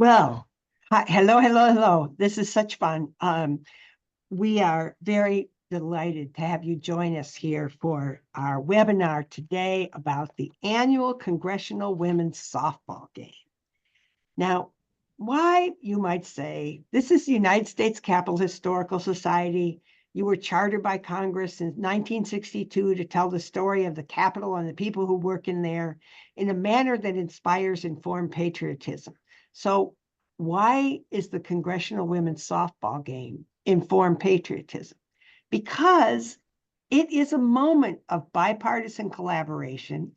Well, hi, hello. This is such fun. We are very delighted to have you join us here for our webinar today about the annual Congressional Women's Softball Game. Now, why, you might say, this is the United States Capitol Historical Society. You were chartered by Congress in 1962 to tell the story of the Capitol and the people who work in there in a manner that inspires informed patriotism. So why is the Congressional Women's Softball Game informed patriotism? Because it is a moment of bipartisan collaboration.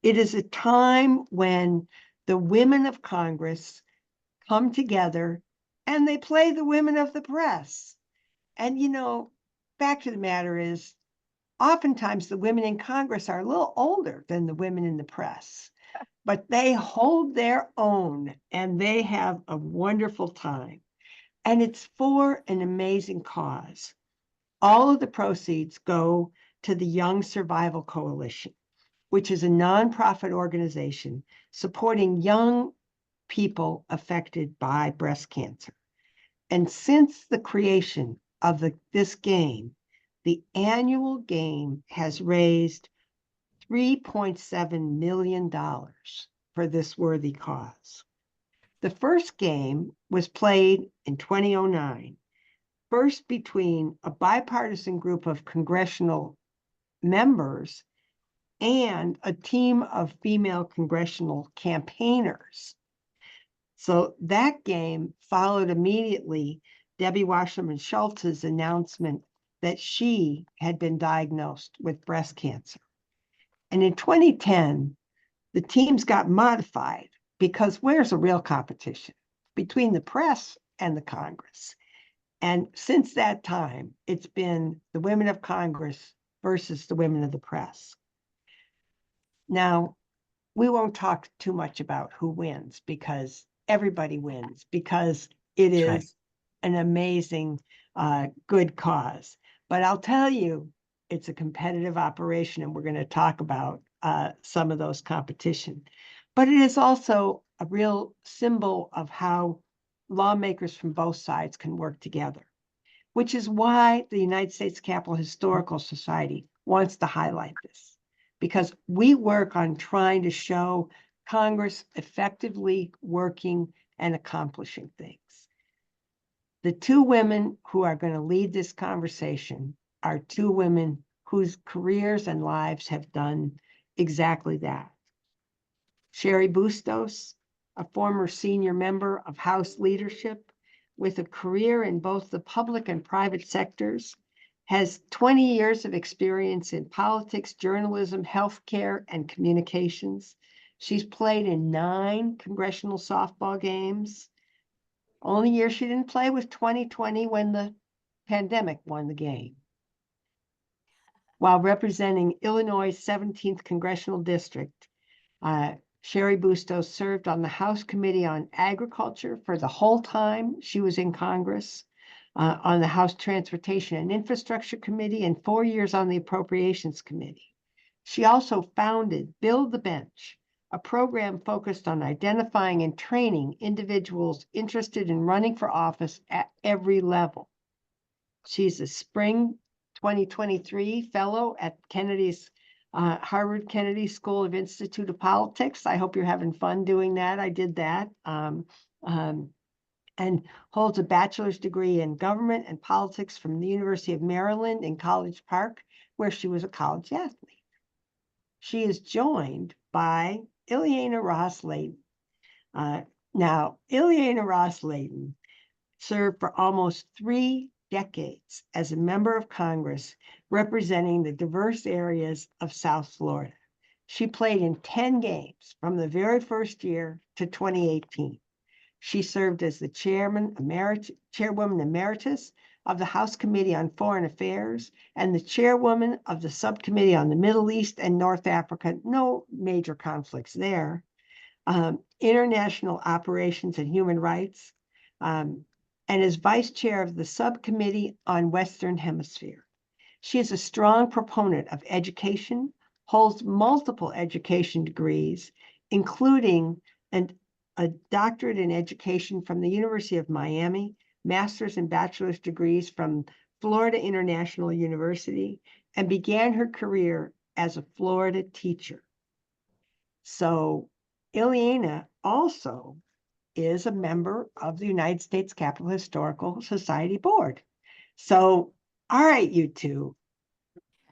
It is a time when the women of Congress come together and they play the women of the press. And, fact of the matter is, oftentimes the women in Congress are a little older than the women in the press, but they hold their own and they have a wonderful time. And it's for an amazing cause. All of the proceeds go to the Young Survival Coalition, which is a nonprofit organization supporting young people affected by breast cancer. And since the creation of this game, the annual game has raised $3.7 million for this worthy cause. The first game was played in 2009, first between a bipartisan group of congressional members and a team of female congressional campaigners. So that game followed immediately Debbie Wasserman Schultz's announcement that she had been diagnosed with breast cancer. And in 2010, the teams got modified because where's a real competition between the press and the Congress? And since that time, it's been the women of Congress versus the women of the press. Now, we won't talk too much about who wins because everybody wins, because it is an amazing, good cause. But I'll tell you, it's a competitive operation, and we're going to talk about some of those competition. But it is also a real symbol of how lawmakers from both sides can work together, which is why the United States Capitol Historical Society wants to highlight this, because we work on trying to show Congress effectively working and accomplishing things. The two women who are going to lead this conversation are two women whose careers and lives have done exactly that. Cheri Bustos, a former senior member of House leadership with a career in both the public and private sectors, has 20 years of experience in politics, journalism, healthcare, and communications. She's played in 9 congressional softball games. Only year she didn't play was 2020 when the pandemic won the game. While representing Illinois' 17th Congressional District, Cheri Bustos served on the House Committee on Agriculture for the whole time she was in Congress, on the House Transportation and Infrastructure Committee, and 4 years on the Appropriations Committee. She also founded Build the Bench, a program focused on identifying and training individuals interested in running for office at every level. She's a spring 2023 fellow at Harvard Kennedy School of Institute of Politics. I hope you're having fun doing that. I did that. And holds a bachelor's degree in government and politics from the University of Maryland in College Park, where she was a college athlete. She is joined by Ileana Ros-Lehtinen. Now, Ileana Ros-Lehtinen served for almost 3 decades as a member of Congress representing the diverse areas of South Florida. She played in 10 games from the very first year to 2018. She served as the chairwoman emeritus of the House Committee on Foreign Affairs and the chairwoman of the Subcommittee on the Middle East and North Africa. No major conflicts there. International Operations and Human Rights, and is vice chair of the Subcommittee on Western Hemisphere. She is a strong proponent of education, holds multiple education degrees, including a doctorate in education from the University of Miami, master's and bachelor's degrees from Florida International University, and began her career as a Florida teacher. So Ileana also is a member of the United States Capitol Historical Society Board. So, all right, you two,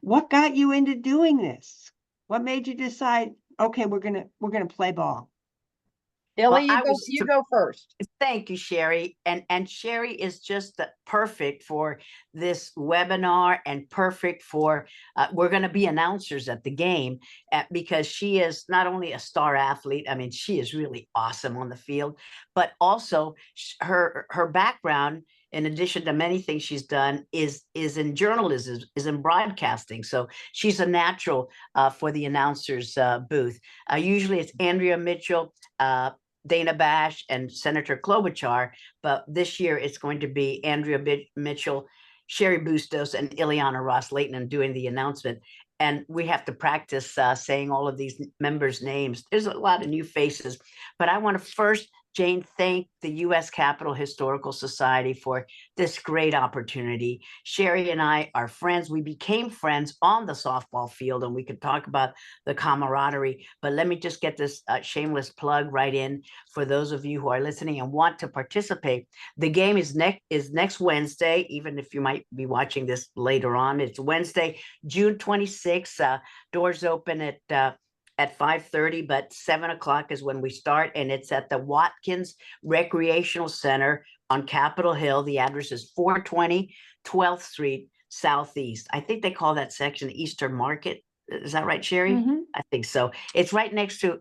what got you into doing this? What made you decide, okay, we're gonna play ball? Illy, Well, you go first. Thank you, Cheri. And Cheri is just perfect for this webinar and perfect for, we're going to be announcers at the game because she is not only a star athlete. I mean, she is really awesome on the field, but also her background, in addition to many things she's done, is in journalism, is in broadcasting. So she's a natural for the announcers booth. Usually it's Andrea Mitchell, Dana Bash, and Senator Klobuchar, but this year it's going to be Andrea Mitchell, Cheri Bustos, and Ileana Ros-Lehtinen doing the announcement. And we have to practice saying all of these members' names. There's a lot of new faces, but I want to first, Jane, thank the U.S. Capitol Historical Society for this great opportunity. Cheri and I are friends. We became friends on the softball field, and we could talk about the camaraderie. But let me just get this shameless plug right in for those of you who are listening and want to participate. The game is next Wednesday, even if you might be watching this later on. It's Wednesday, June 26th. Doors open at 5:30, but 7 o'clock is when we start, and it's at the Watkins Recreational Center on Capitol Hill. The address is 420 12th Street Southeast. I think they call that section Eastern Market. Is that right, Cheri? Mm-hmm. I think so. It's right next to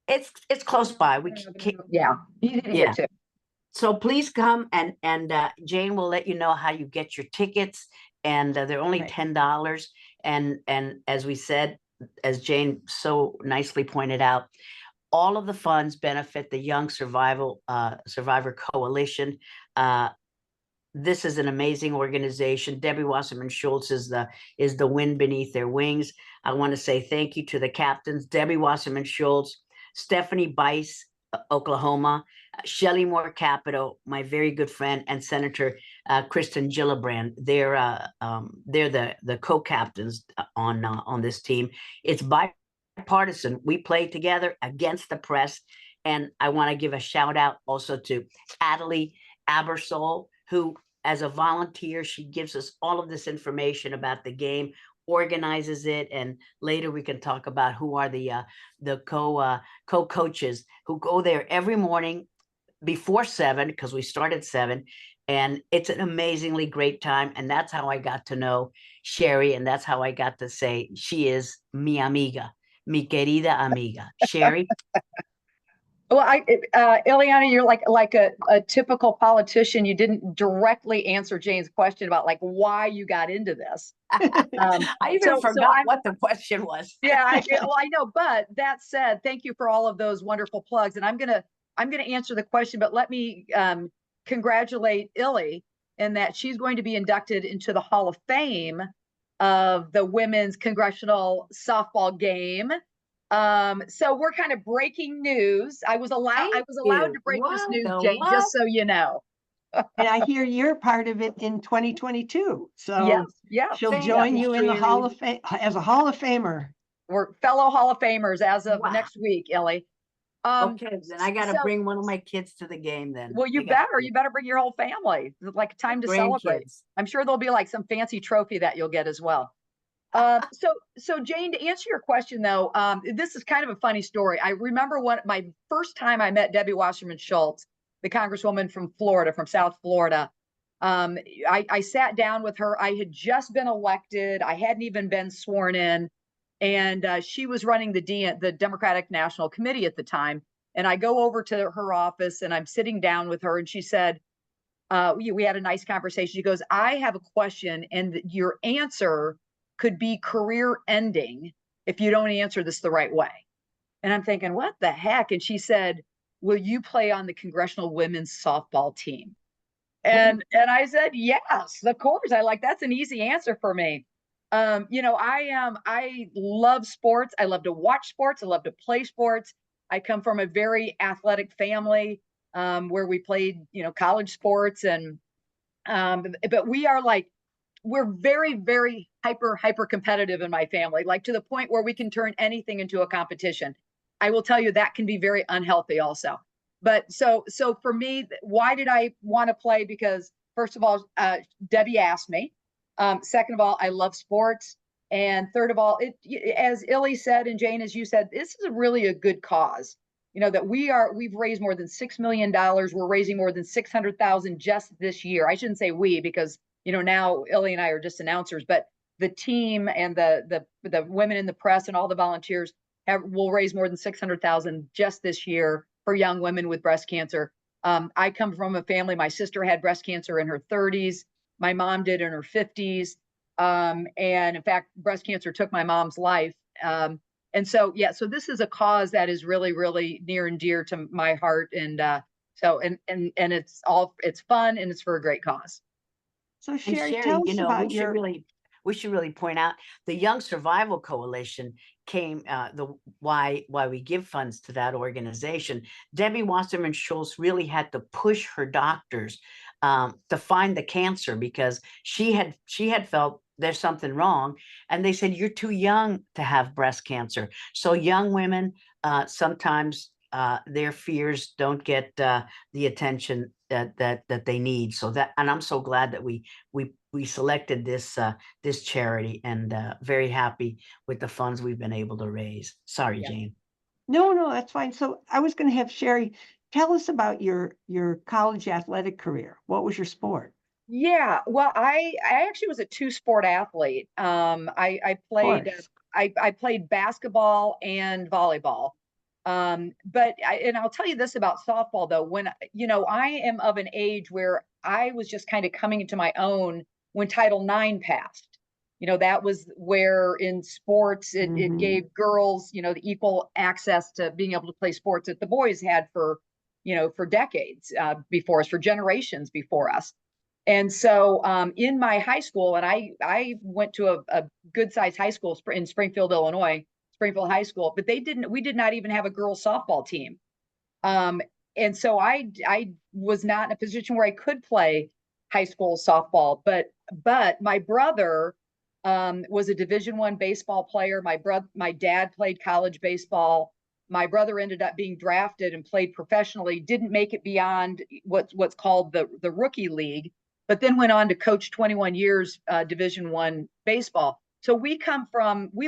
it's close by. We can, Yeah, easy to yeah. get to. So please come, and Jane will let you know how you get your tickets, and they're only $10. And as we said, as Jane so nicely pointed out, all of the funds benefit the Young Survivor Coalition. This is an amazing organization. Debbie Wasserman Schultz is the wind beneath their wings. I want to say thank you to the captains, Debbie Wasserman Schultz, Stephanie Bice, Oklahoma, Shelley Moore Capito, my very good friend, and Senator Kristen Gillibrand. They're the co-captains on this team. It's bipartisan. We play together against the press, and I want to give a shout out also to Adelie Abersol, who, as a volunteer, she gives us all of this information about the game, organizes it, and later we can talk about who are the co-coaches who go there every morning before 7, because we start at 7, and it's an amazingly great time. And that's how I got to know Cheri, and that's how I got to say she is mi amiga, mi querida amiga. Cheri. Well, Ileana, you're like a typical politician. You didn't directly answer Jane's question about like why you got into this. I even forgot what the question was. Yeah, I know. But that said, thank you for all of those wonderful plugs. And I'm gonna answer the question, but let me congratulate Illy in that she's going to be inducted into the Hall of Fame of the women's congressional softball game. So we're kind of breaking news. I was allowed to break this news, Jane, just so you know. And I hear you're part of it in 2022. So yeah, she'll join you in the Hall of Fame as a Hall of Famer. We're fellow Hall of Famers as of next week, Illy. Okay, then I got to bring one of my kids to the game then. Well, you better bring your whole family. Like time to celebrate. I'm sure there'll be like some fancy trophy that you'll get as well. So Jane, to answer your question though, this is kind of a funny story. I remember my first time I met Debbie Wasserman Schultz, the Congresswoman from Florida, from South Florida. I sat down with her. I had just been elected. I hadn't even been sworn in. And she was running the Democratic National Committee at the time. And I go over to her office and I'm sitting down with her, and she said, we had a nice conversation. She goes, I have a question, and your answer could be career ending if you don't answer this the right way. And I'm thinking, what the heck? And she said, will you play on the Congressional women's softball team? And I said, yes, of course. That's an easy answer for me. I love sports. I love to watch sports. I love to play sports. I come from a very athletic family, where we played, college sports, and but we're very, very hyper competitive in my family, like to the point where we can turn anything into a competition. I will tell you that can be very unhealthy also. But so for me, why did I want to play? Because first of all, Debbie asked me. Second of all, I love sports. And third of all, as Illy said, and Jane, as you said, this is really a good cause. That we've raised more than $6 million. We're raising more than 600,000 just this year. I shouldn't say we, because now Illy and I are just announcers, but the team and the women in the press and all the volunteers will raise more than 600,000 just this year for young women with breast cancer. I come from a family. My sister had breast cancer in her 30s. My mom did in her 50s. And in fact, breast cancer took my mom's life. And so, yeah, so this is a cause that is really, really near and dear to my heart. And it's fun, and it's for a great cause. So And Cheri, Cheri, tell us about we should really point out the Young Survival Coalition came, why we give funds to that organization. Debbie Wasserman Schultz really had to push her doctors to find the cancer, because she had felt there's something wrong, and they said, you're too young to have breast cancer. So young women, sometimes their fears don't get the attention that they need. So and I'm so glad that we selected this charity, and very happy with the funds we've been able to raise. Sorry, Yeah. Jane. No, that's fine. So I was going to have Cheri tell us about your college athletic career. What was your sport? Yeah, well, I actually was a two-sport athlete. I played I played basketball and volleyball. But I'll tell you this about softball though. When I am of an age where I was just kind of coming into my own when Title IX passed. That was where in sports it gave girls, the equal access to being able to play sports that the boys had for decades before us, for generations before us. And so in my high school, and I went to a good sized high school in Springfield, Illinois, Springfield High School, but we did not even have a girls softball team. And so I was not in a position where I could play high school softball, but my brother was a Division I baseball player. My dad played college baseball. My brother ended up being drafted and played professionally, didn't make it beyond what's called the rookie league, but then went on to coach 21 years Division I baseball. So we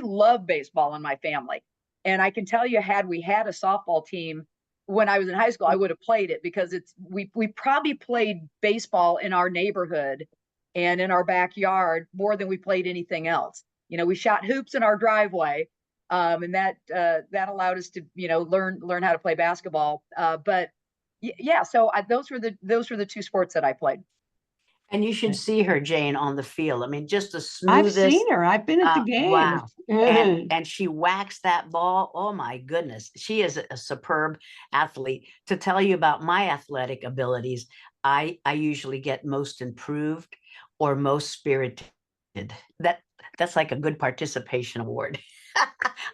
love baseball in my family. And I can tell you, had we had a softball team when I was in high school, I would have played it, because we probably played baseball in our neighborhood and in our backyard more than we played anything else. We shot hoops in our driveway, and that allowed us to learn how to play basketball. But yeah, so those were the two sports that I played. And you should see her, Jane, on the field. I mean, just the I've smoothest. seen her. I've been at the games. Wow. And she whacks that ball. Oh my goodness. She is a superb athlete. To tell you about my athletic abilities, I usually get most improved or most spirited. That's like a good participation award.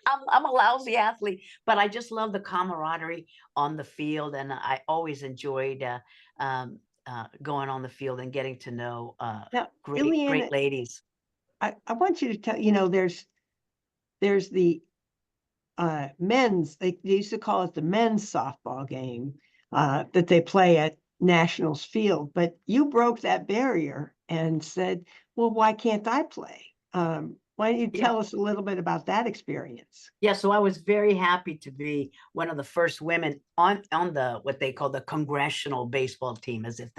I'm a lousy athlete, but I just love the camaraderie on the field, and I always enjoyed going on the field and getting to know Now, great Ileana, ladies. I want you to tell, there's the men's, they used to call it the men's softball game that they play at Nationals Field, but you broke that barrier and said, well, why can't I play? Why don't you tell us a little bit about that experience? Yeah, so I was very happy to be one of the first women on the what they call the Congressional baseball team, as if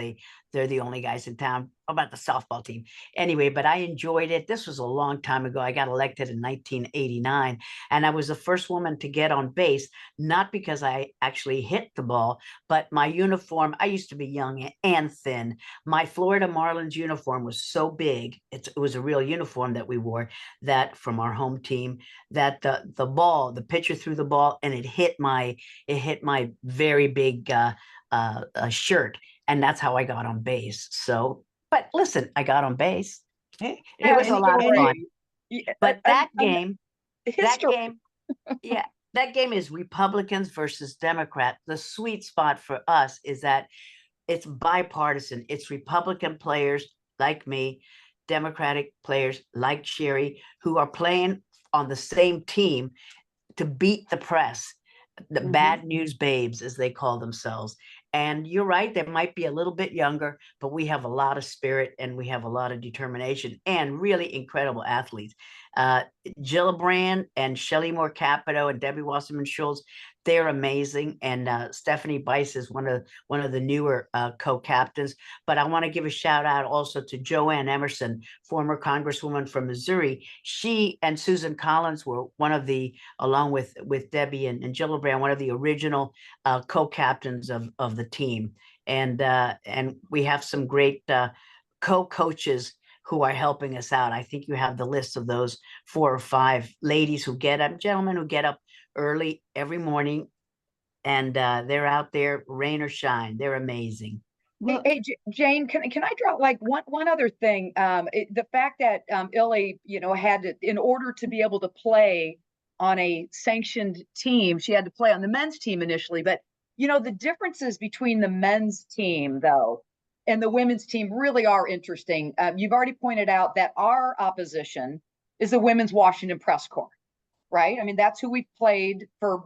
they're the only guys in town. About the softball team anyway, but I enjoyed it. This was a long time ago. I got elected in 1989, and I was the first woman to get on base, not because I actually hit the ball, but my uniform, I used to be young and thin. My Florida Marlins uniform was so big, it was a real uniform that we wore, that from our home team, that the pitcher threw the ball and it hit my very big shirt, and that's how I got on base. So, but listen, I got on base. It was a lot of fun. But that game, yeah, that game is Republicans versus Democrat. The sweet spot for us is that it's bipartisan. It's Republican players like me, Democratic players like Cheri, who are playing on the same team to beat the press, the bad news babes, as they call themselves. And you're right, they might be a little bit younger, but we have a lot of spirit and we have a lot of determination and really incredible athletes. Gillibrand and Shelley Moore Capito and Debbie Wasserman Schultz, they're amazing. And Stephanie Bice is one of the newer co-captains. But I want to give a shout out also to Joanne Emerson, former Congresswoman from Missouri. She and Susan Collins were one of the, along with Debbie and Gillibrand, one of the original co-captains of the team. And we have some great co-coaches who are helping us out. I think you have the list of those 4 or 5 ladies who get up, gentlemen who get up early every morning, and they're out there, rain or shine. They're amazing. Hey, Jane, can I draw like one other thing? The fact that Illy, had to, in order to be able to play on a sanctioned team, she had to play on the men's team initially. But the differences between the men's team, though, and the women's team really are interesting. You've already pointed out that our opposition is the Women's Washington Press Corps, right? I mean, that's who we've played for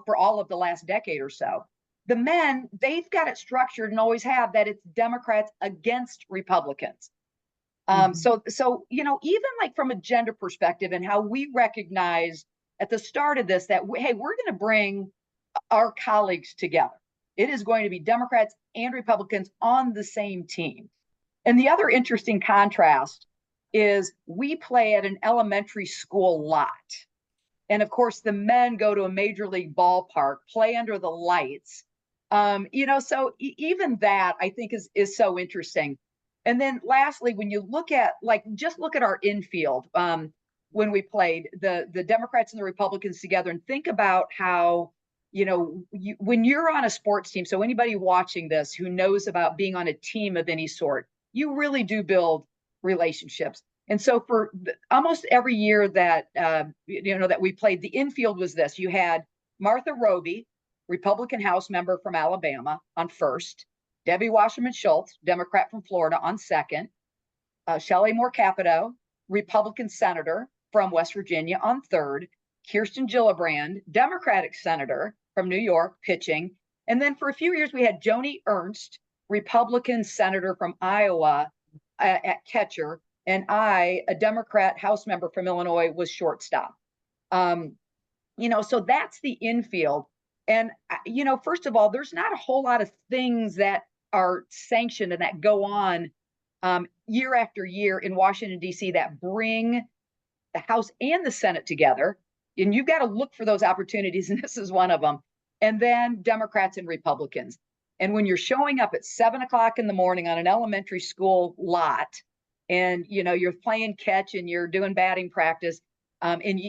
for all of the last decade or so. The men, they've got it structured and always have that it's Democrats against Republicans. So even like from a gender perspective and how we recognize at the start of this that, hey, we're going to bring our colleagues together. It is going to be Democrats and Republicans on the same team. And the other interesting contrast is we play at an elementary school lot. And of course, the men go to a major league ballpark, play under the lights. So even that I think is so interesting. And then lastly, when you look at just look at our infield, when we played the Democrats and the Republicans together, and think about how, when you're on a sports team, so anybody watching this who knows about being on a team of any sort, you really do build relationships. And so for almost every year that, that we played, the infield was this. You had Martha Roby, Republican House member from Alabama, on first, Debbie Wasserman Schultz, Democrat from Florida, on second, Shelley Moore Capito, Republican senator from West Virginia, on third, Kirsten Gillibrand, Democratic senator from New York, pitching. And then for a few years, we had Joni Ernst, Republican senator from Iowa, at catcher. And I, a Democrat House member from Illinois, was shortstop. So that's the infield. And, first of all, there's not a whole lot of things that are sanctioned and that go on year after year in Washington, D.C. that bring the House and the Senate together. And you've got to look for those opportunities, and this is one of them. And then Democrats and Republicans. And when you're showing up at 7 o'clock in the morning on an elementary school lot, and you're playing catch and you're doing batting practice, and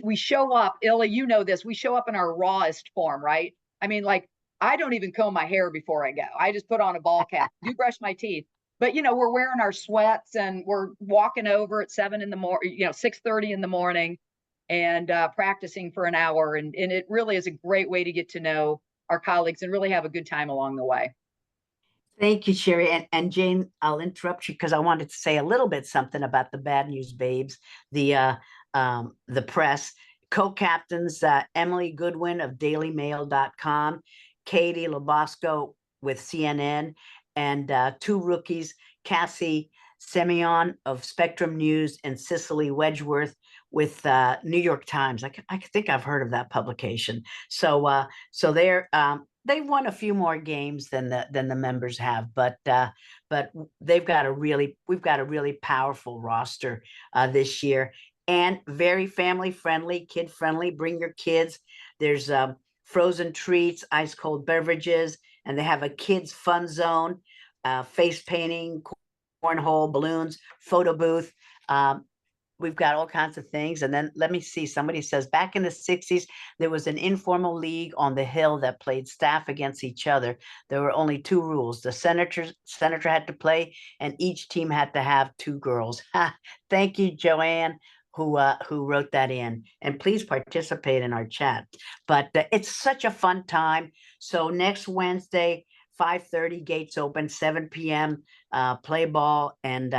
we show up, Illy, this, we show up in our rawest form, right? I mean, like, I don't even comb my hair before I go. I just put on a ball cap, do brush my teeth. But we're wearing our sweats and we're walking over at 7 in the morning, 6:30 in the morning, and practicing for an hour. And it really is a great way to get to know our colleagues and really have a good time along the way. Thank you, Cheri. And Jane, I'll interrupt you because I wanted to say a little bit something about the bad news babes, the press. Co-captains, Emily Goodwin of dailymail.com, Katie Labosco with CNN, and 2 rookies, Cassie Semyon of Spectrum News and Cicely Wedgeworth with New York Times. I think I've heard of that publication. So they've won a few more games than the members have, but we've got a really powerful roster this year, and very family friendly, kid friendly. Bring your kids. There's frozen treats, ice cold beverages, and they have a kids fun zone, face painting, cornhole, balloons, photo booth. We've got all kinds of things. And then let me see, somebody says back in the 60s, there was an informal league on the Hill that played staff against each other. There were only 2 rules. The senator had to play, and each team had to have 2 girls. Thank you, Joanne. who wrote that in, and please participate in our chat. But it's such a fun time. So next Wednesday, 5:30, gates open, 7 p.m. Play ball, and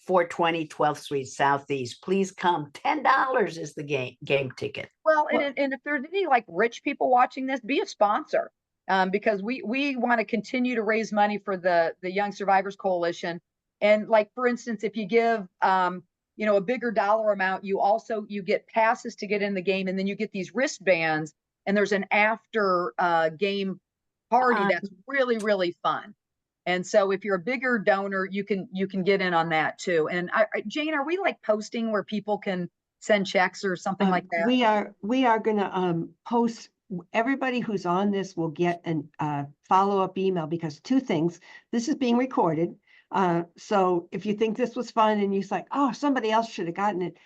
420 12th Street Southeast. Please come. $10 is the game ticket. Well, and if there's any like rich people watching this, be a sponsor, because we want to continue to raise money for the Young Survivors Coalition. And like, for instance, if you give a bigger dollar amount, you get passes to get in the game, and then you get these wristbands, and there's an after game party that's really, really fun. And so if you're a bigger donor, you can get in on that too. And Jane, are we like posting where people can send checks or something like that? We are going to post. Everybody who's on this will get a follow-up email, because two things: this is being recorded. So if you think this was fun and you're like, oh, somebody else should have gotten it,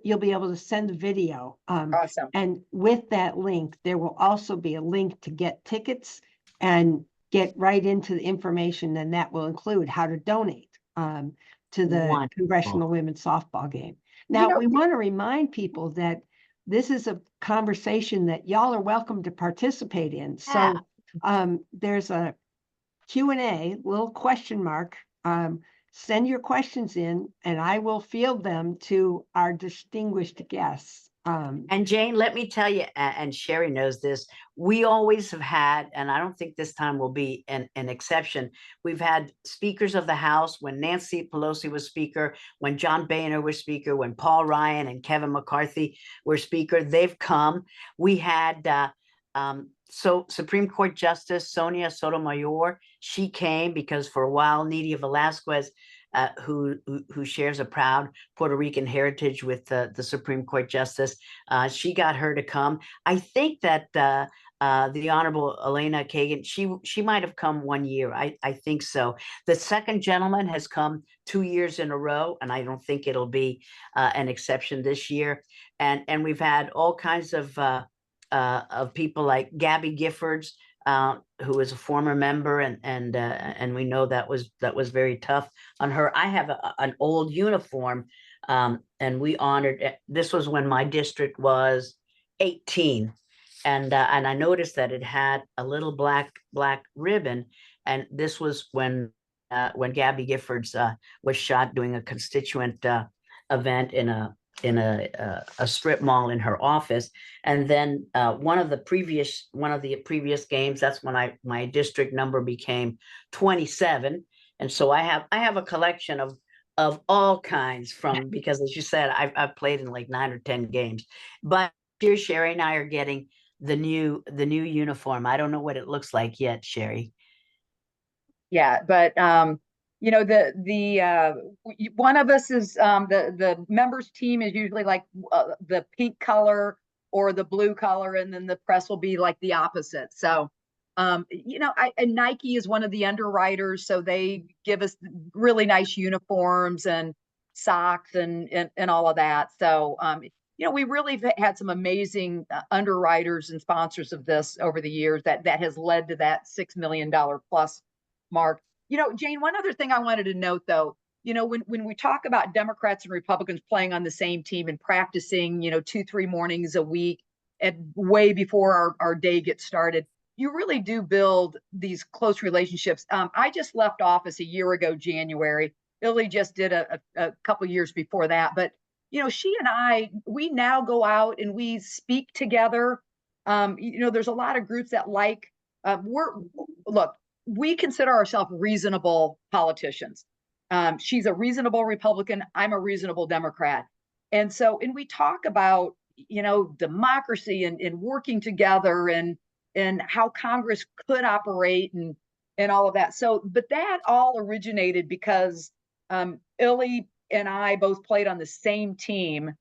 you'll be able to send a video. Awesome. And with that link, there will also be a link to get tickets and get right into the information, and that will include how to donate to the Wonderful. Congressional Women's Softball game. Now, we want to remind people that this is a conversation that y'all are welcome to participate in. So there's a Q&A, little question mark. Send your questions in, and I will field them to our distinguished guests. And Jane, let me tell you, and Cheri knows this, we always have had, and I don't think this time will be an exception, we've had speakers of the House when Nancy Pelosi was speaker, when John Boehner was speaker, when Paul Ryan and Kevin McCarthy were speaker. They've come. We had Supreme Court Justice Sonia Sotomayor. She came because for a while Nydia Velázquez, who shares a proud Puerto Rican heritage with the Supreme Court Justice, she got her to come. I think that the Honorable Elena Kagan, she might have come one year. I think so. The second gentleman has come 2 years in a row, and I don't think it'll be an exception this year. And we've had all kinds of people like Gabby Giffords, who is a former member, and we know that was very tough on her. I have an old uniform, and we honored it. This was when my district was 18, and I noticed that it had a little black ribbon, and this was when Gabby Giffords was shot doing a constituent event in a strip mall in her office. And then one of the previous games, that's when my district number became 27. And so I have a collection of all kinds, from, because as you said, I've played in like 9 or 10 games. But here Cheri and I are getting the new uniform. I don't know what it looks like yet, Cheri. Yeah, but one of us is the members team is usually like the pink color or the blue color, and then the press will be like the opposite. So and Nike is one of the underwriters, so they give us really nice uniforms and socks and all of that. So we really had some amazing underwriters and sponsors of this over the years that has led to that $6 million plus mark. Jane, one other thing I wanted to note, though, when we talk about Democrats and Republicans playing on the same team and practicing, 2-3 mornings a week, and way before our day gets started, you really do build these close relationships. I just left office a year ago, January. Billy just did a couple years before that. But, she and I, we now go out and we speak together. There's a lot of groups that we consider ourselves reasonable politicians. She's a reasonable Republican. I'm a reasonable Democrat. And we talk about, democracy and working together and how Congress could operate and all of that. So, but that all originated because Illy and I both played on the same team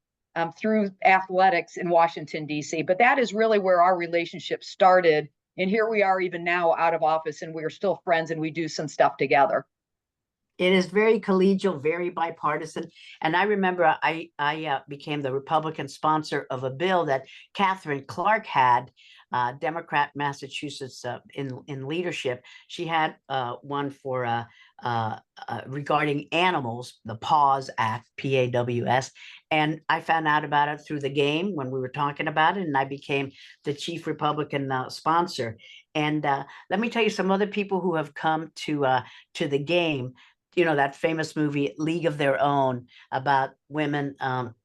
through athletics in Washington, D.C. But that is really where our relationship started. And here we are even now out of office, and we're still friends, and we do some stuff together. It is very collegial, very bipartisan. And I remember I became the Republican sponsor of a bill that Catherine Clark had Democrat, Massachusetts, in leadership. She had one for regarding animals, the PAWS Act, PAWS. And I found out about it through the game when we were talking about it, and I became the chief Republican sponsor. And let me tell you some other people who have come to the game. You know, that famous movie League of Their Own about women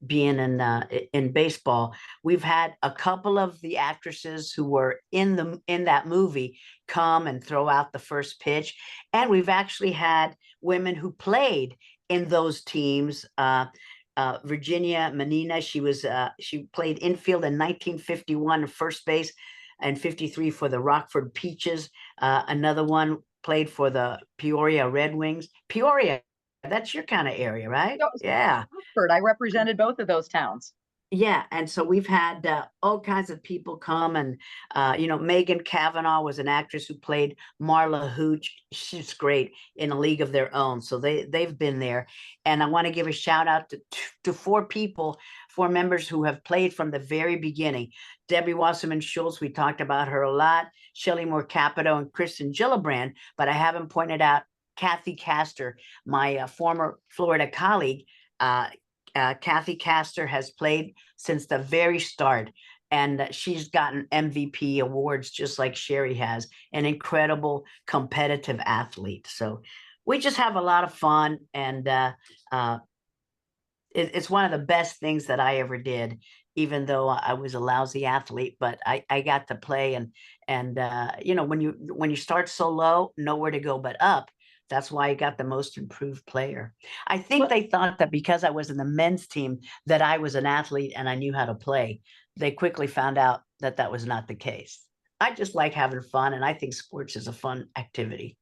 being in baseball. We've had a couple of the actresses who were in that movie come and throw out the first pitch, and we've actually had women who played in those teams. Virginia Menina, she played infield in 1951, first base, and 53 for the Rockford Peaches. Another one played for the Peoria Red Wings. Peoria, that's your kind of area, right? No, Yeah. I represented both of those towns. Yeah, and so we've had all kinds of people come, and you know, Megan Cavanaugh was an actress who played Marla Hooch. She's great in A League of Their Own. So they've been there, and I want to give a shout out to four members who have played from the very beginning. Debbie Wasserman Schultz, we talked about her a lot. Shelley Moore Capito and Kristen Gillibrand, but I haven't pointed out Kathy Castor, my former Florida colleague. Kathy Castor has played since the very start, and she's gotten MVP awards just like Cheri has, an incredible competitive athlete. So we just have a lot of fun, and it's one of the best things that I ever did, even though I was a lousy athlete, but I got to play, and you know, when you start so low, nowhere to go but up. That's why I got the most improved player. I think they thought that because I was in the men's team that I was an athlete and I knew how to play. They quickly found out that that was not the case. I just like having fun, and I think sports is a fun activity.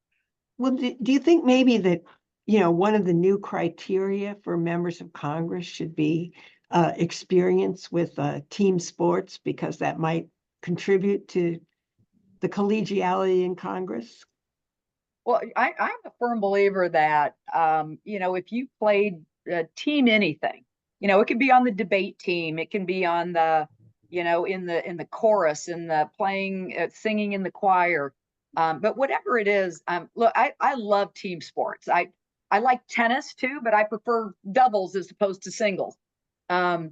Well, do you think maybe that, you know, one of the new criteria for members of Congress should be experience with team sports, because that might contribute to the collegiality in Congress? Well, I'm a firm believer that, you know, if you played team anything, you know, it could be on the debate team, it can be on the, you know, in the chorus, in the playing, singing in the choir, but whatever it is, look, I love team sports. I like tennis too, but I prefer doubles as opposed to singles. But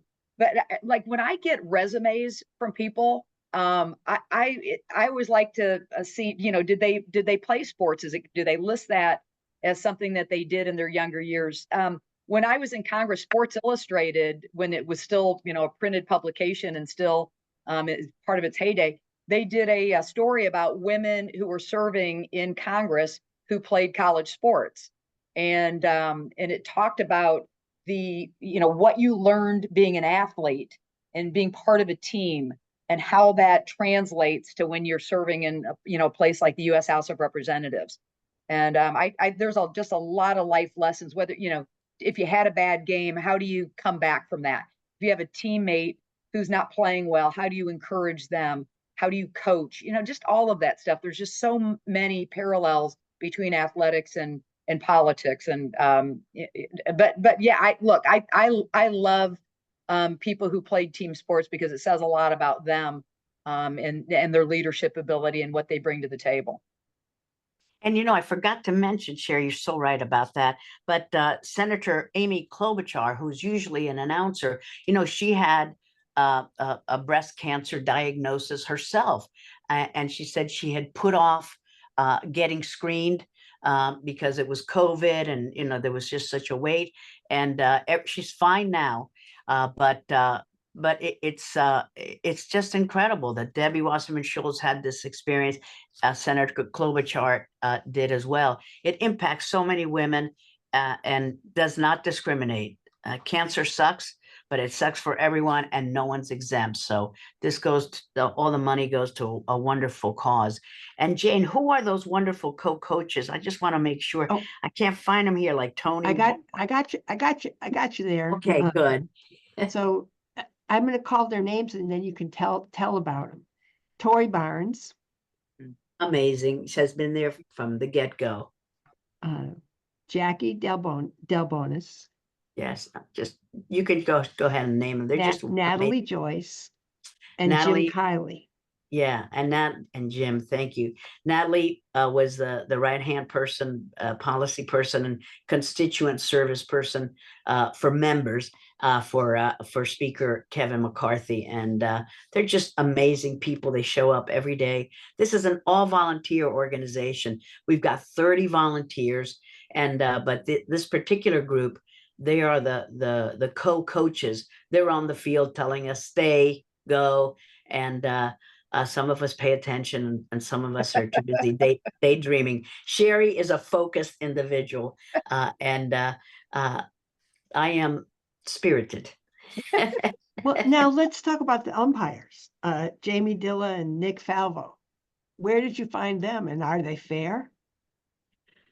like when I get resumes from people, I always like to see, you know, did they play sports? Do they list that as something that they did in their younger years? When I was in Congress, Sports Illustrated, when it was still, you know, a printed publication and still part of its heyday, they did a story about women who were serving in Congress who played college sports, and it talked about the, you know, what you learned being an athlete and being part of a team, and how that translates to when you're serving in, you know, a place like the U.S. House of Representatives. And there's just a lot of life lessons. Whether, you know, if you had a bad game, how do you come back from that? If you have a teammate who's not playing well, how do you encourage them? How do you coach? You know, just all of that stuff. There's just so many parallels between athletics and politics. And but yeah, I love people who played team sports, because it says a lot about them, and their leadership ability and what they bring to the table. And you know, I forgot to mention, Cheri, you're so right about that. But Senator Amy Klobuchar, who's usually an announcer, you know, she had a breast cancer diagnosis herself, and she said she had put off getting screened because it was COVID, and you know, there was just such a wait. And she's fine now, but it's just incredible that Debbie Wasserman Schultz had this experience. Senator Klobuchar did as well. It impacts so many women and does not discriminate. Cancer sucks, but it sucks for everyone, and no one's exempt. So this goes to, all the money goes to a wonderful cause. And Jane, who are those wonderful co-coaches? I just want to make sure. Oh, I can't find them here, like Tony. I got you there. Okay, good. So I'm going to call their names, and then you can tell about them. Tori Barnes. Amazing. She has been there from the get-go. Jackie Delbonis. Yes, just you can go ahead and name them. They're just Natalie Joyce and Natalie, Jim Kiley. Yeah, and Jim, thank you. Natalie was the right-hand person, policy person, and constituent service person for members for Speaker Kevin McCarthy, and they're just amazing people. They show up every day. This is an all-volunteer organization. We've got 30 volunteers, and but this particular group, they are the co-coaches. They're on the field telling us stay, go, and some of us pay attention and some of us are too busy daydreaming. Cheri is a focused individual, and I am spirited. Well, now let's talk about the umpires, Jamie Dilla and Nick Falvo. Where did you find them, and are they fair?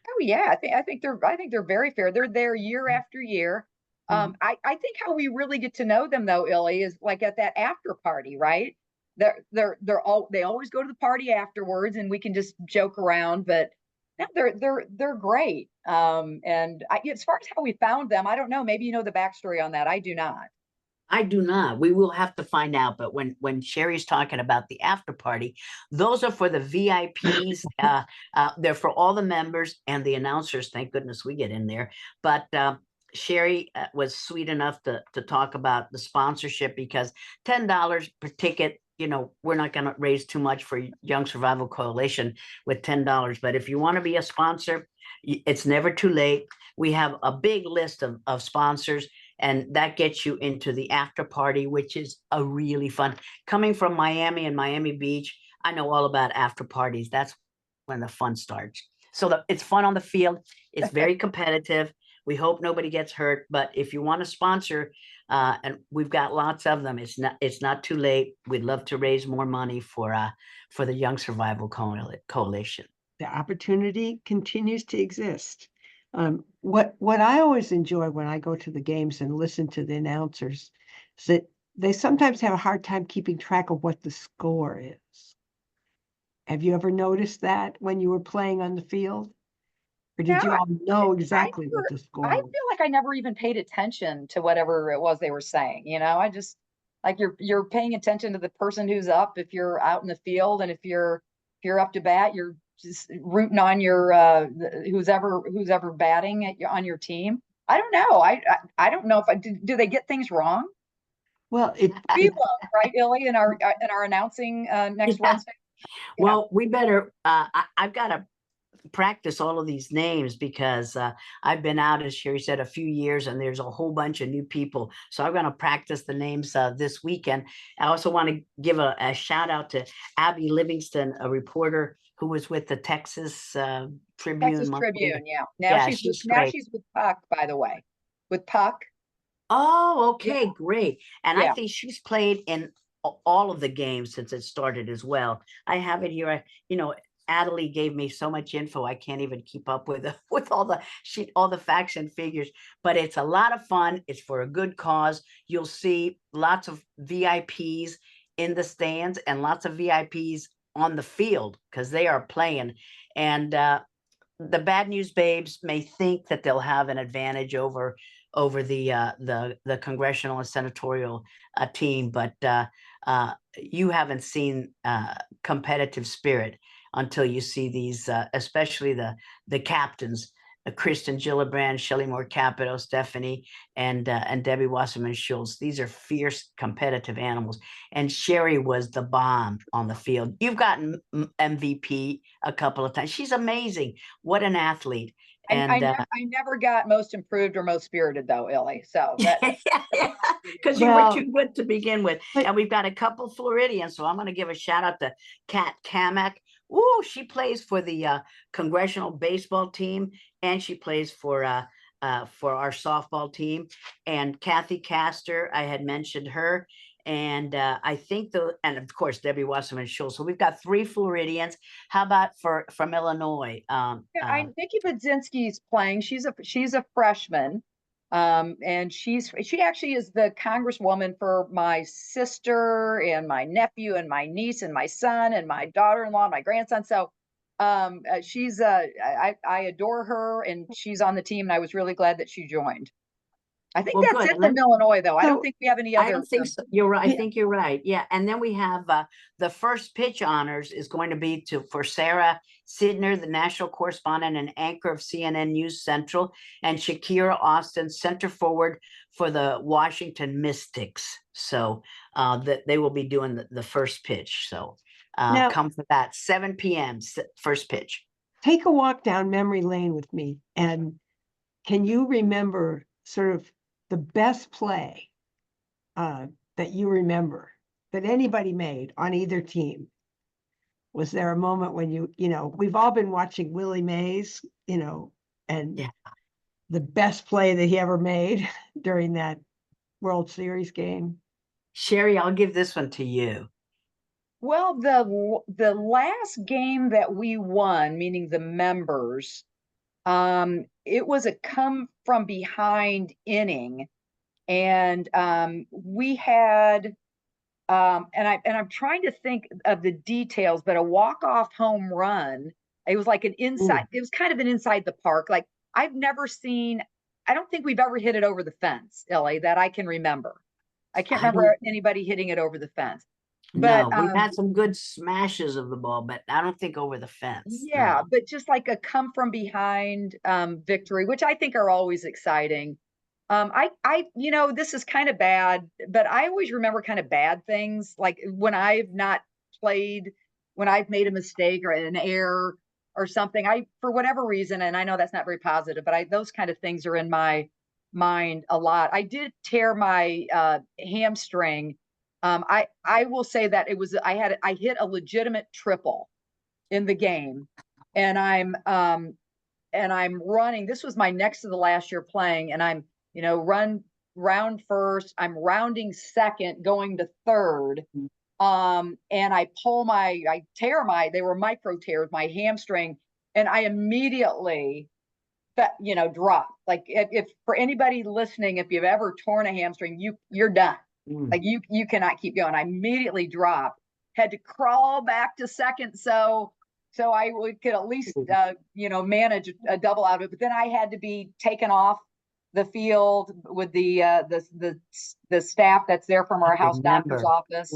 Oh yeah, I think they're very fair. They're there year after year. I think how we really get to know them though, Illy, is like at that after party, right? They always go to the party afterwards, and we can just joke around. But no, they're great. As far as how we found them, I don't know. Maybe you know the backstory on that. I do not. I do not. We will have to find out. But when Cheri's talking about the after party, those are for the VIPs. They're for all the members and the announcers. Thank goodness we get in there. But Cheri was sweet enough to talk about the sponsorship, because $10 per ticket. You know, we're not going to raise too much for Young Survival Coalition with $10. But if you want to be a sponsor, it's never too late. We have a big list of sponsors, and that gets you into the after party, which is a really fun. Coming from Miami and Miami Beach, I know all about after parties. That's when the fun starts. So it's fun on the field. It's very competitive. We hope nobody gets hurt, but if you want to sponsor, and we've got lots of them, it's not too late. We'd love to raise more money for the Young Survival Coalition. The opportunity continues to exist. What I always enjoy when I go to the games and listen to the announcers is that they sometimes have a hard time keeping track of what the score is. Have you ever noticed that when you were playing on the field? Or did you all know exactly what the score I was? feel like I never even paid attention to whatever it was they were saying. You know, I just like you're paying attention to the person who's up if you're out in the field, and if you're up to bat, you're just rooting on your who's ever batting on your team. I don't know. I don't know if do they get things wrong? Well, We will, right, Illy, in our announcing next Wednesday. Well, we better. I've got to practice all of these names, because I've been out, as Cheri said, a few years, and there's a whole bunch of new people. So I'm going to practice the names this weekend. I also want to give a shout out to Abby Livingston, a reporter who was with the Texas Tribune. Texas Tribune, yeah. Now she's great. with Puck, by the way. With Puck. Oh, okay, Yeah. great. And Yeah. I think she's played in all of the games since it started as well. I have it here. Adelie gave me so much info, I can't even keep up with all the facts and figures. But it's a lot of fun. It's for a good cause. You'll see lots of VIPs in the stands and lots of VIPs on the field, because they are playing. And the Bad News Babes may think that they'll have an advantage over the congressional and senatorial team, but you haven't seen competitive spirit until you see these, especially the captains, Kristen Gillibrand, Shelley Moore Capito, Stephanie, and Debbie Wasserman Schultz. These are fierce, competitive animals. And Cheri was the bomb on the field. You've gotten MVP a couple of times. She's amazing. What an athlete. And I never got most improved or most spirited though, Illy. So because you were too good to begin with. And we've got a couple Floridians, so I'm going to give a shout out to Kat Kamak. Ooh, she plays for the Congressional baseball team, and she plays for our softball team. And Kathy Castor, I had mentioned her. And I think and of course, Debbie Wasserman Schultz. So we've got 3 Floridians. How about from Illinois? Nikki Budzinski's playing. She's a freshman. And she actually is the congresswoman for my sister and my nephew and my niece and my son and my daughter-in-law and my grandson. So she's I adore her, and she's on the team, and I was really glad that she joined. I think Well, that's good. it from Illinois, though. I So, don't think we have any I other. don't think so. You're right. I Yeah. think you're right. Yeah. And then we have the first pitch honors is going to be for Sarah Sidner, the national correspondent and anchor of CNN News Central, and Shakira Austin, center forward for the Washington Mystics. So that they will be doing the first pitch. So Now- come for that 7 p.m. First pitch. Take a walk down memory lane with me, and can you remember sort of the best play that you remember that anybody made on either team? Was there a moment when we've all been watching Willie Mays, and Yeah. the best play that he ever made during that World Series game? Cheri, I'll give this one to you. Well, the last game that we won, meaning the members, it was a come from behind inning, and we had and I'm trying to think of the details, but a walk-off home run. It was like an inside, it was kind of an inside the park. Like I don't think we've ever hit it over the fence, Ellie, that I can remember. I can't remember anybody hitting it over the fence. But no, we've had some good smashes of the ball, but I don't think over the fence. yeah, No. but just like a come from behind victory, which I think are always exciting. This is kind of bad, but I always remember kind of bad things, like when I've not played, when I've made a mistake or an error or something. For whatever reason, and I know that's not very positive, but those kind of things are in my mind a lot. I did tear my hamstring. I will say that I hit a legitimate triple in the game, and I'm running. This was my next to the last year playing, and I'm round first. I'm rounding second, going to third. And I they were micro tears, my hamstring, and I immediately drop. Like if for anybody listening, if you've ever torn a hamstring, you're done. Like you cannot keep going. I immediately dropped, had to crawl back to second. So I could at least, manage a double out of it. But then I had to be taken off the field with the staff that's there from our house doctor's office.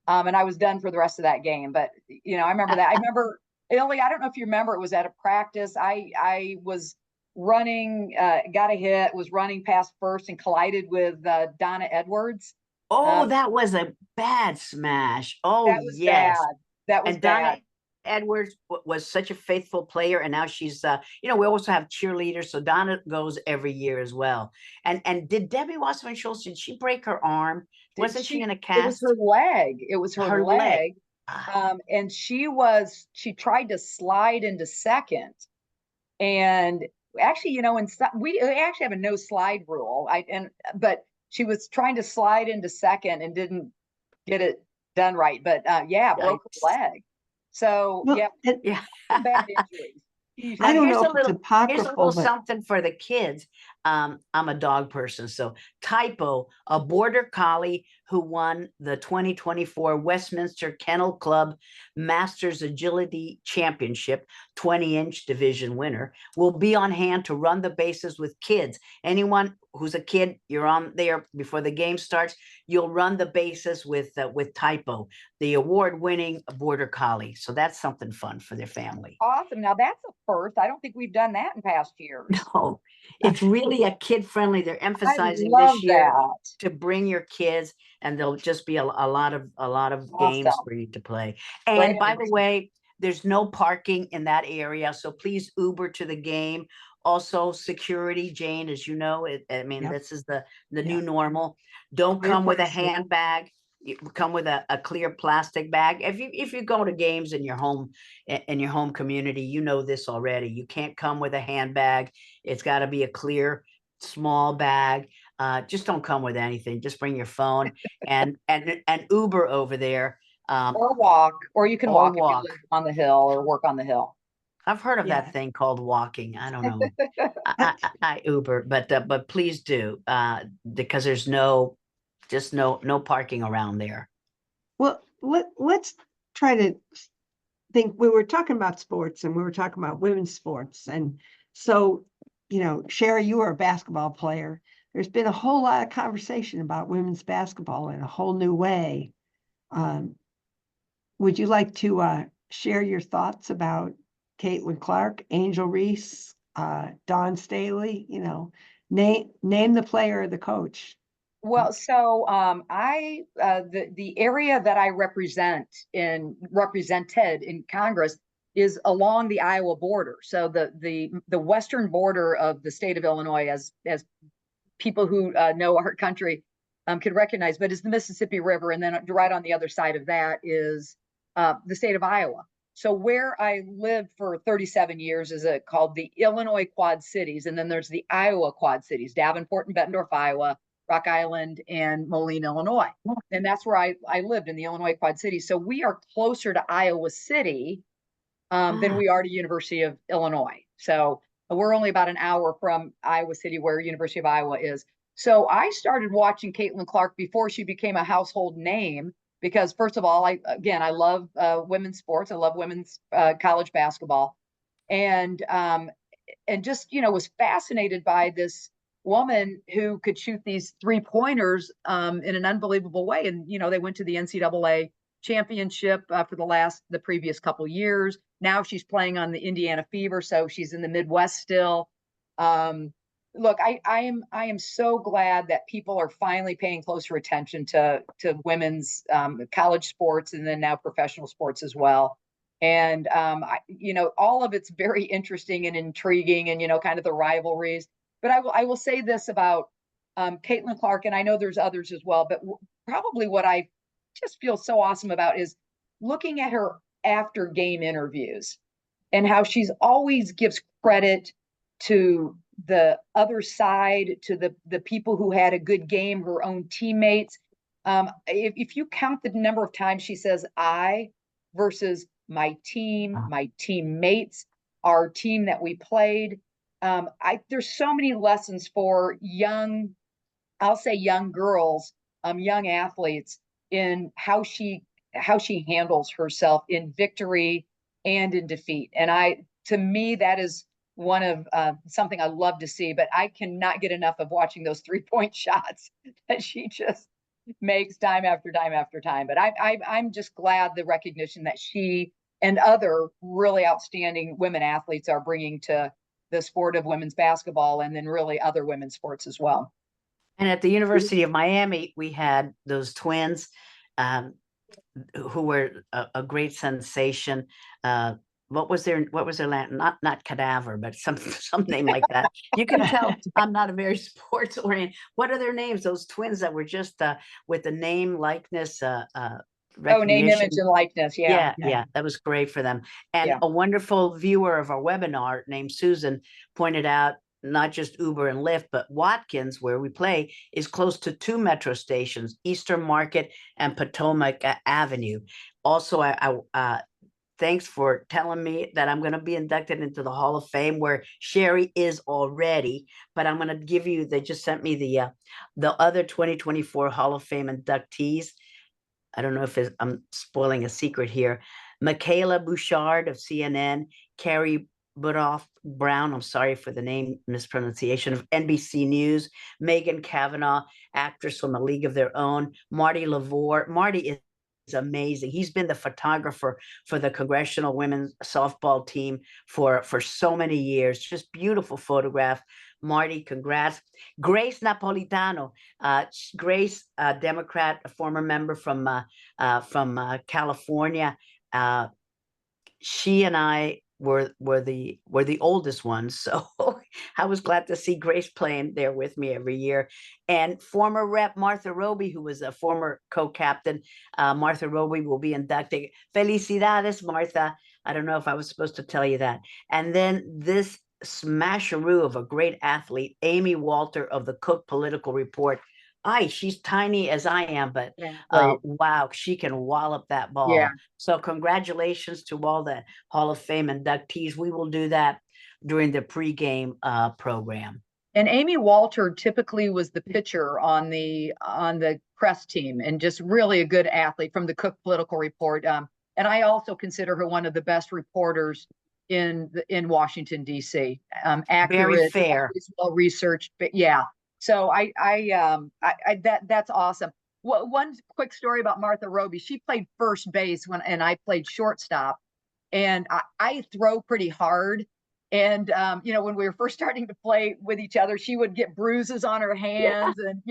And I was done for the rest of that game. But, I remember that. I remember, Illy, I don't know if you remember, it was at a practice. I was running, got a hit, was running past first and collided with Donna Edwards. Oh, that was a bad smash. Oh, that was yes. Bad. That was and Donna bad. Edwards was such a faithful player, and now she's we also have cheerleaders, so Donna goes every year as well. And did Debbie Wasserman Schultz, did she break her arm? Wasn't she in a cast? It was her leg. It was her leg. And she tried to slide into second, and actually, we actually have a no slide rule. But she was trying to slide into second and didn't get it done right. But broke her leg. So yeah. Bad injuries. I don't know if it's apocryphal, here's a little something for the kids. I'm a dog person, so Typo, a border collie who won the 2024 Westminster Kennel Club Masters Agility Championship, 20-inch division winner, will be on hand to run the bases with kids. Anyone who's a kid, you're on there before the game starts. You'll run the bases with Typo, the award-winning border collie. So that's something fun for their family. Awesome. Now that's a first. I don't think we've done that in past years. No, it's really a kid-friendly. They're emphasizing this year to bring your kids, and there'll just be a lot of games for you to play. And by the way, there's no parking in that area, so please Uber to the game. Also, security, Jane, as you know, this is the new normal. Don't come with a handbag. You come with a clear plastic bag. If you go to games in your home community, you know this already. You can't come with a handbag. It's got to be a clear small bag. Just don't come with anything. Just bring your phone and Uber over there. Or walk, or you can walk if you live on the hill or work on the hill. I've heard of that thing called walking. I don't know. I Uber, but please do, because there's no parking around there. Well, let's try to think. We were talking about sports, and we were talking about women's sports, and so Cheri, you were a basketball player. there's been a whole lot of conversation about women's basketball in a whole new way. Would you like to share your thoughts about Caitlin Clark, Angel Reese, Dawn Staley? You know, name the player or the coach. Well, so the area that I represented in Congress is along the Iowa border. So the western border of the state of Illinois, as people who know our country can recognize, but is the Mississippi River, and then right on the other side of that is the state of Iowa. So where I lived for 37 years is called the Illinois Quad Cities, and then there's the Iowa Quad Cities: Davenport and Bettendorf, Iowa; Rock Island and Moline, Illinois. And that's where I lived, in the Illinois Quad Cities. So we are closer to Iowa City than we are to University of Illinois. So we're only about an hour from Iowa City, where University of Iowa is. So I started watching Caitlin Clark before she became a household name, because first of all, I love women's sports. I love women's college basketball, and just, was fascinated by this woman who could shoot these 3-pointers in an unbelievable way. And, they went to the NCAA championship for the previous couple years. Now she's playing on the Indiana Fever, so she's in the Midwest still. Look, I am so glad that people are finally paying closer attention to women's college sports, and then now professional sports as well. And all of it's very interesting and intriguing, and kind of the rivalries. But I will say this about Caitlin Clark, and I know there's others as well, but probably what I just feel so awesome about is looking at her after game interviews, and how she's always gives credit to the other side, to the people who had a good game, her own teammates. If you count the number of times she says "I" versus my team, my teammates, our team that we played, there's so many lessons for young girls, young athletes, in how she handles herself in victory and in defeat. And to me, that is one of something I love to see, but I cannot get enough of watching those 3-point shots that she just makes time after time after time. But I'm just glad the recognition that she and other really outstanding women athletes are bringing to the sport of women's basketball, and then really other women's sports as well. And at the University of Miami, we had those twins who were a great sensation. What was their Latin? Not cadaver, but some name like that. You can tell I'm not a very sports oriented. What are their names? Those twins that were just with the name, likeness, name, image, and likeness. Yeah. That was great for them. And a wonderful viewer of our webinar named Susan pointed out, not just Uber and Lyft, but Watkins, where we play, is close to 2 metro stations: Eastern Market and Potomac Avenue. Also, thanks for telling me that I'm going to be inducted into the Hall of Fame, where Cheri is already. But I'm going to give you, they just sent me the other 2024 Hall of Fame inductees. I don't know if I'm spoiling a secret here. Michaela Bouchard of CNN, Carrie Budoff Brown, I'm sorry for the name mispronunciation, of NBC News, Megan Kavanaugh, actress from A League of Their Own, Marty Lavore. Marty is amazing. He's been the photographer for the Congressional women's softball team for so many years. Just beautiful photograph. Marty, congrats. Grace Napolitano, Grace, Democrat, a former member from California. She and I were the oldest ones, so I was glad to see Grace playing there with me every year. And former Rep Martha Roby, who was a former co-captain, Martha Roby will be inducted. Felicidades, Martha. I don't know if I was supposed to tell you that. And then this smasheroo of a great athlete, Amy Walter of the Cook Political Report. She's tiny as I am, but wow, she can wallop that ball. Yeah. So congratulations to all the Hall of Fame inductees. We will do that during the pregame program. And Amy Walter typically was the pitcher on the press team, and just really a good athlete from the Cook Political Report. And I also consider her one of the best reporters in Washington, D.C. Accurate, very fair, well researched, but yeah. So that's awesome. One quick story about Martha Roby. She played first base and I played shortstop, and I throw pretty hard. And when we were first starting to play with each other, she would get bruises on her hands, and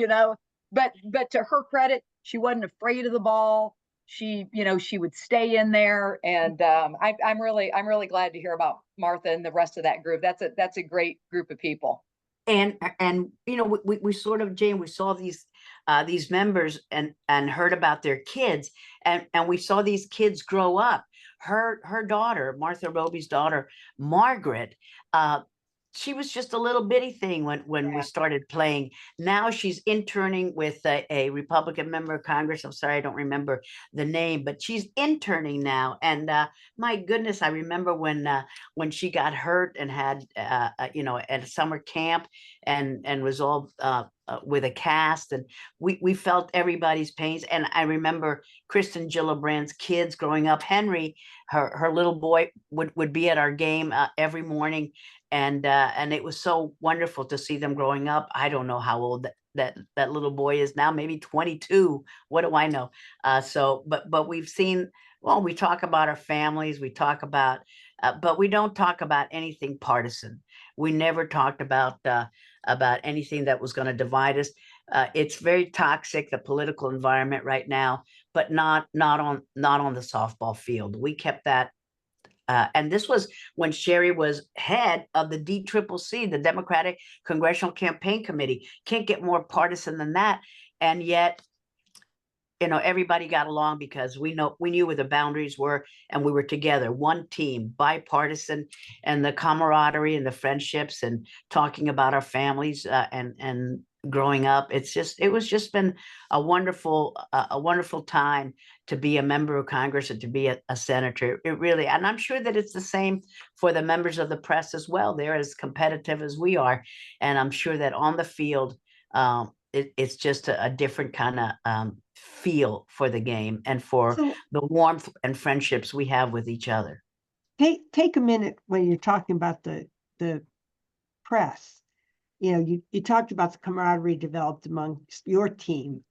but to her credit, she wasn't afraid of the ball. She would stay in there, and I'm really glad to hear about Martha and the rest of that group. That's a great group of people. And we sort of, Jane, we saw these members and heard about their kids, and we saw these kids grow up. Her daughter, Martha Roby's daughter, Margaret, she was just a little bitty thing when we started playing. Now she's interning with a Republican member of Congress. I'm sorry, I don't remember the name, but she's interning now. And my goodness, I remember when she got hurt and had at a summer camp and was all with a cast, and we felt everybody's pains. And I remember Kristen Gillibrand's kids growing up. Henry, her little boy, would be at our game every morning. And it was so wonderful to see them growing up. I don't know how old that little boy is now, maybe 22. What do I know? But we've seen, well, we talk about our families, we talk about, but we don't talk about anything partisan. We never talked about anything that was going to divide us. It's very toxic, the political environment right now, but not on the softball field. We kept that. And this was when Cheri was head of the DCCC, the Democratic Congressional Campaign Committee. Can't get more partisan than that. And yet, everybody got along because we knew where the boundaries were, and we were together, one team, bipartisan, and the camaraderie and the friendships and talking about our families and growing up. It was just been a wonderful time to be a member of Congress and to be a senator. It really, and I'm sure that it's the same for the members of the press as well. They're as competitive as we are. And I'm sure that on the field, it's just a different kind of feel for the game and for the warmth and friendships we have with each other. Take a minute when you're talking about the press. You talked about the camaraderie developed among your team.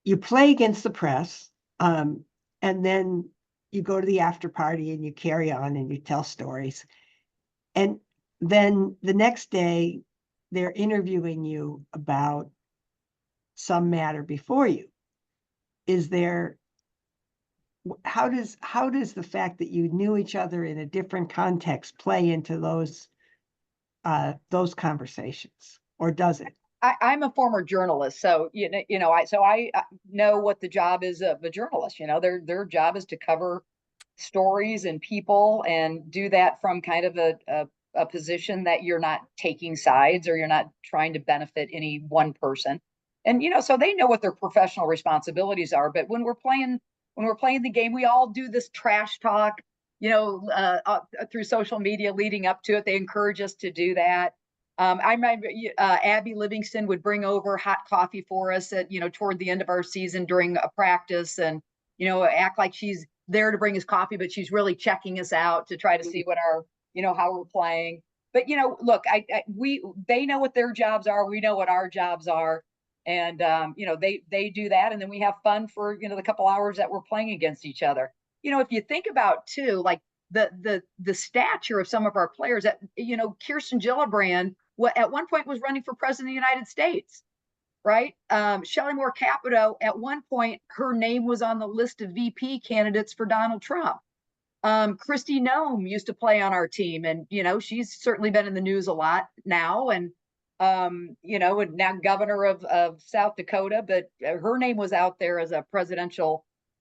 You play against the press, and then you go to the after party and you carry on and you tell stories. And then the next day, they're interviewing you about some matter before you. How does the fact that you knew each other in a different context play into those conversations, or does it? I'm a former journalist, so I know what the job is of a journalist. Their job is to cover stories and people, and do that from kind of a position that you're not taking sides, or you're not trying to benefit any one person. And so they know what their professional responsibilities are. But when we're playing the game, we all do this trash talk, through social media leading up to it. They encourage us to do that. I remember Abby Livingston would bring over hot coffee for us at, toward the end of our season during a practice, and, act like she's there to bring us coffee, but she's really checking us out to try to see what our, how we're playing. But, look, they know what their jobs are. We know what our jobs are. And, they do that. And then we have fun for, the couple hours that we're playing against each other. If you think about too, like the stature of some of our players, that, Kirsten Gillibrand at one point was running for president of the United States, right? Shelley Moore Capito, at one point, her name was on the list of VP candidates for Donald Trump. Kristi Noem used to play on our team, and, she's certainly been in the news a lot now, and, and now governor of South Dakota, but her name was out there as a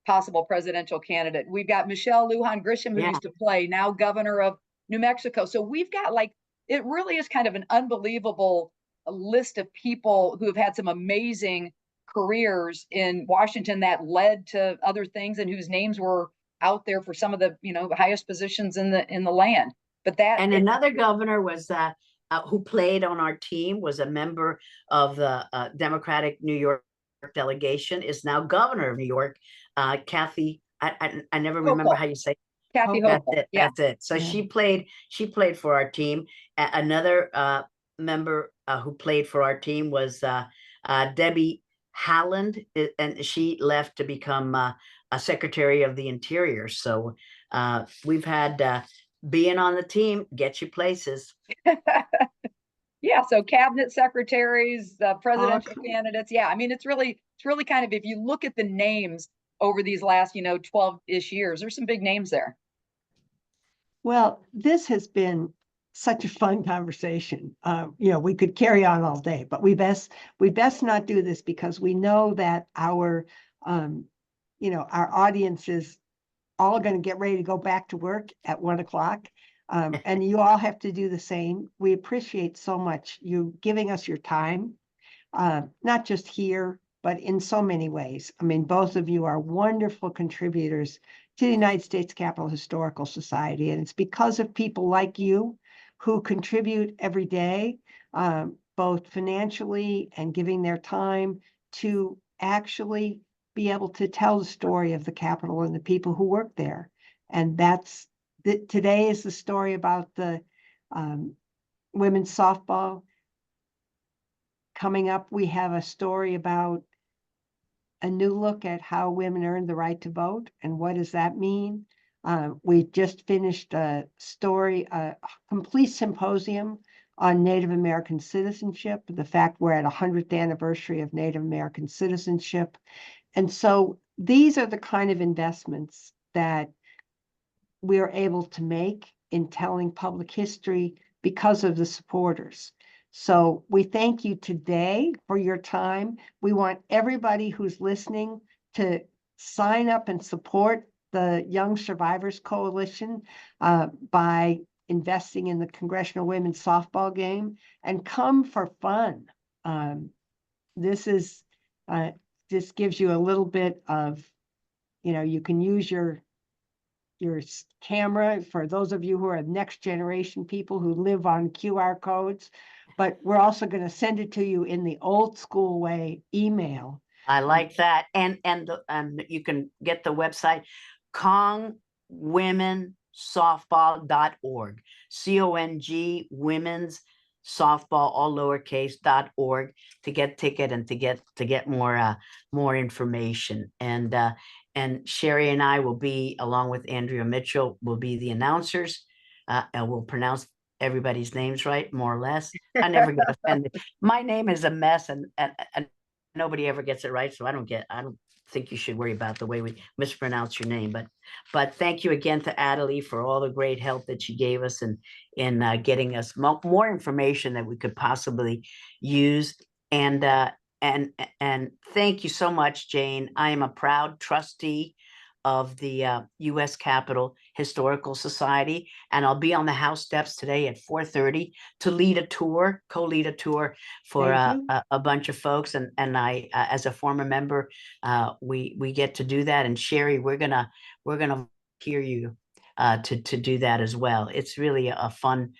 possible presidential candidate. We've got Michelle Lujan Grisham, who used to play, now governor of New Mexico. So we've got, it really is kind of an unbelievable list of people who have had some amazing careers in Washington that led to other things, and whose names were out there for some of the, highest positions in the land. But another governor was who played on our team, was a member of the Democratic New York delegation, is now governor of New York, Kathy. I never remember how you say it. Kathy Hochul. That's it. So she played for our team. Another member who played for our team was Debbie Halland, and she left to become a Secretary of the Interior. So we've had being on the team, get you places. Yeah, so cabinet secretaries, presidential candidates. Yeah, I mean, it's really kind of, if you look at the names over these last, 12-ish years, there's some big names there. Well, this has been such a fun conversation. We could carry on all day, but we best not do this, because we know that our audience is all going to get ready to go back to work at 1:00. And you all have to do the same. We appreciate so much you giving us your time, not just here, but in so many ways. I mean, both of you are wonderful contributors to the United States Capitol Historical Society. And it's because of people like you who contribute every day, both financially and giving their time, to actually be able to tell the story of the Capitol and the people who work there. And today is the story about the women's softball. Coming up, we have a story about a new look at how women earned the right to vote and what does that mean. We just finished a complete symposium on Native American citizenship, the fact we're at 100th anniversary of Native American citizenship. And so these are the kind of investments that we're able to make in telling public history because of the supporters. So we thank you today for your time. We want everybody who's listening to sign up and support the Young Survivors Coalition by investing in the Congressional Women's Softball game, and come for fun. This gives you a little bit of, you can use your camera for those of you who are next generation people who live on QR codes, but we're also going to send it to you in the old school way, email. I like that. And you can get the website congwomensoftball.org, CONG women's softball, all lowercase.org, to get ticket and to get more information. And Cheri and I will be, along with Andrea Mitchell, will be the announcers, and we'll pronounce everybody's names right, more or less. I never get offended. My name is a mess, and nobody ever gets it right, so I don't think you should worry about the way we mispronounce your name. But thank you again to Adelie for all the great help that she gave us in getting us more information that we could possibly use. And thank you so much, Jane. I am a proud trustee of the U.S. Capitol Historical Society, and I'll be on the House steps today at 4:30 to co-lead a tour for a bunch of folks. And I, as a former member, we get to do that. And Cheri, we're gonna hear you to do that as well. It's really a fun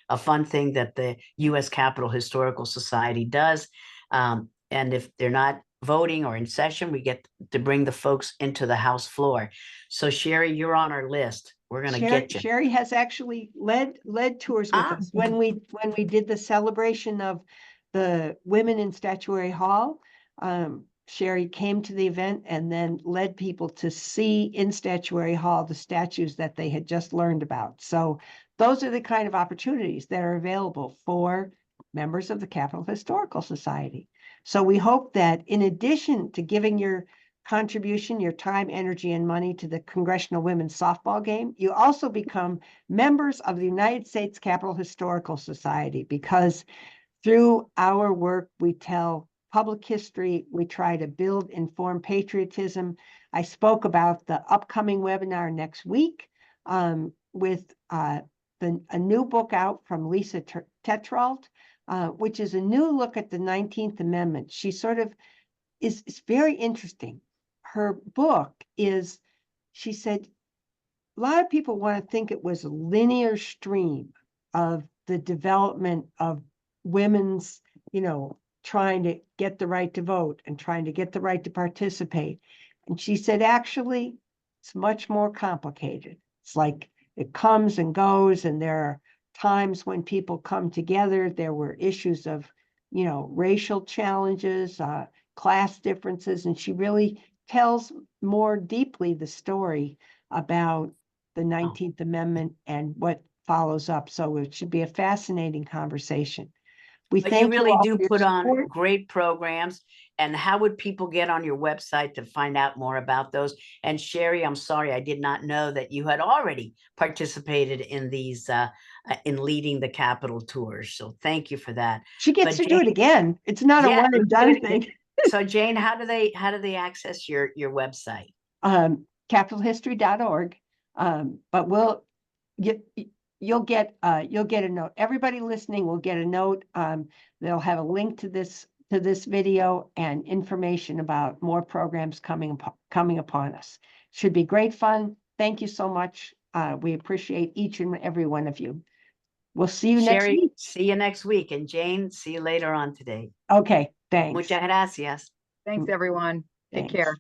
thing that the U.S. Capitol Historical Society does. And if they're not voting or in session, we get to bring the folks into the House floor. So Cheri, you're on our list. We're going to get you. Cheri has actually led tours with us when we did the celebration of the women in Statuary Hall. Cheri came to the event and then led people to see in Statuary Hall the statues that they had just learned about. So those are the kind of opportunities that are available for members of the Capitol Historical Society. So we hope that in addition to giving your contribution, your time, energy, and money to the Congressional Women's Softball game, you also become members of the United States Capitol Historical Society, because through our work, we tell public history, we try to build informed patriotism. I spoke about the upcoming webinar next week with a new book out from Lisa Tetrault, which is a new look at the 19th Amendment. She sort of is very interesting. Her book is, she said, a lot of people want to think it was a linear stream of the development of women's, trying to get the right to vote and trying to get the right to participate. And she said, actually, it's much more complicated. It's like it comes and goes, and there are times when people come together. There were issues of, you know, racial challenges, class differences, and she really tells more deeply the story about the 19th Amendment and what follows up. So it should be a fascinating conversation. We But you thank really all do for your put on support. great programs. And how would people get on your website to find out more about those? And Cheri, I'm sorry, I did not know that you had already participated in these, in leading the Capitol tours. So thank you for that. She gets But to do it Jane, again. It's not a yeah, one and let's do done it again. thing. So Jane, how do they access your website? Capitalhistory.org. But you'll get a note. Everybody listening will get a note. They'll have a link to this video and information about more programs coming upon us. Should be great fun. Thank you so much. We appreciate each and every one of you. We'll see you next Cheri, week. see you next week. And Jane, see you later on today. Okay, thanks. Muchas gracias. Thanks, everyone. Take Thanks. care.